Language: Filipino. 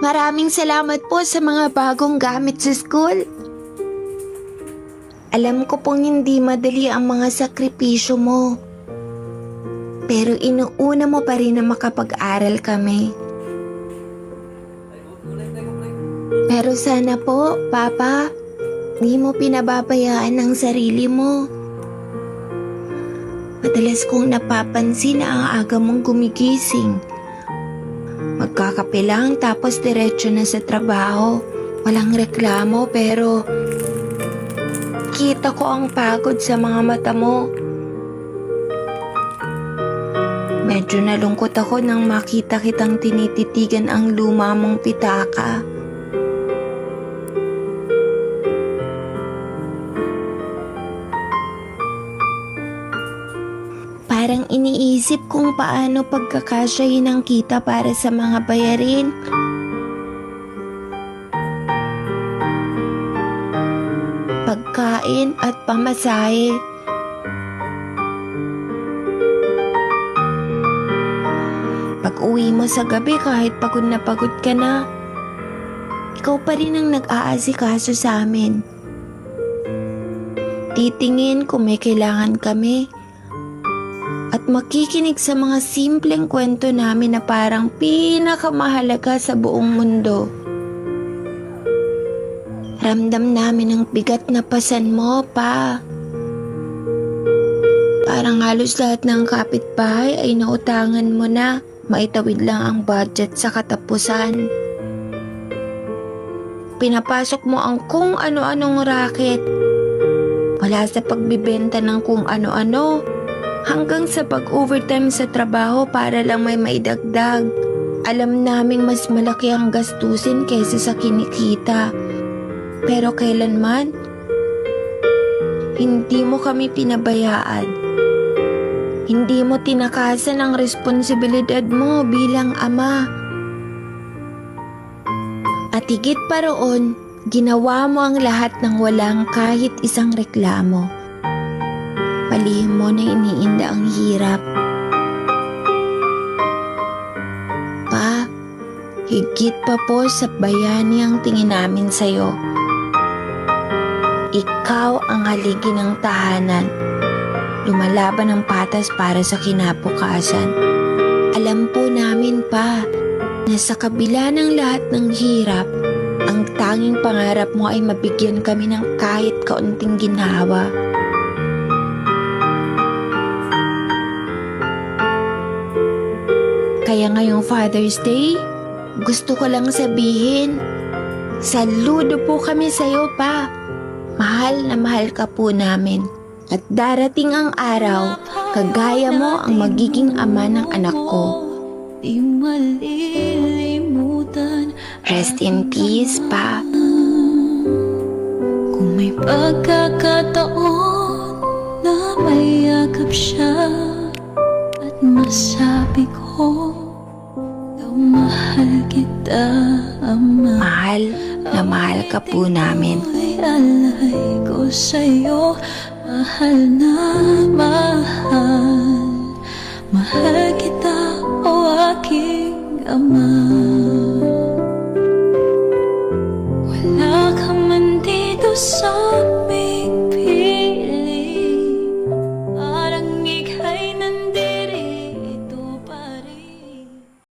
Maraming salamat po sa mga bagong gamit sa school. Alam ko pong hindi madali ang mga sakripisyo mo. Pero inuuna mo pa rin na makapag-aral kami. Pero sana po, Papa, di mo pinababayaan ang sarili mo. Madalas kong napapansin na ang aga mong gumigising. Magkakape lang tapos diretso na sa trabaho. Walang reklamo pero kita ko ang pagod sa mga mata mo. Medyo nalungkot ako nang makita kitang tinititigan ang luma mong pitaka. Parang iniisip kung paano pagkakasyahin ang kita para sa mga bayarin. Pagkain at pamasahe. Pag-uwi mo sa gabi kahit pagod ka na, ikaw pa rin ang nag-aasikaso sa amin. Titingin kung may kailangan kami. At makikinig sa mga simpleng kwento namin na parang pinakamahalaga sa buong mundo. Ramdam namin ang bigat na pasan mo, Pa. Parang halos lahat ng kapitbahay ay nautangan mo na, maitawid lang ang budget sa katapusan. Pinapasok mo ang kung ano-anong racket. Wala sa pagbibenta ng kung ano-ano, hanggang sa pag-overtime sa trabaho para lang may maidagdag. Alam naming mas malaki ang gastusin kaysa sa kinikita. Pero kailanman, hindi mo kami pinabayaan. Hindi mo tinakasan ang responsibilidad mo bilang ama. At higit pa roon, ginawa mo ang lahat ng walang kahit isang reklamo. Palihim mo na iniinda ang hirap. Pa, higit pa po sa bayani ang tingin namin sa'yo. Ikaw ang haligi ng tahanan. Lumalaban ng patas para sa kinabukasan. Alam po namin, Pa, na sa kabila ng lahat ng hirap, ang tanging pangarap mo ay mabigyan kami ng kahit kaunting ginhawa. Kaya ngayong Father's Day, gusto ko lang sabihin, saludo po kami sa'yo, Pa. Mahal na mahal ka po namin. At darating ang araw, kagaya mo ang magiging ama ng anak ko. Rest in peace, Pa. Kung may pagkakataon na may yakap siya at masabi ko, mahal kita, Ama. Mahal na mahal ka po namin. Alay ko sa'yo, mahal na mahal. Mahal kita, o aking Ama.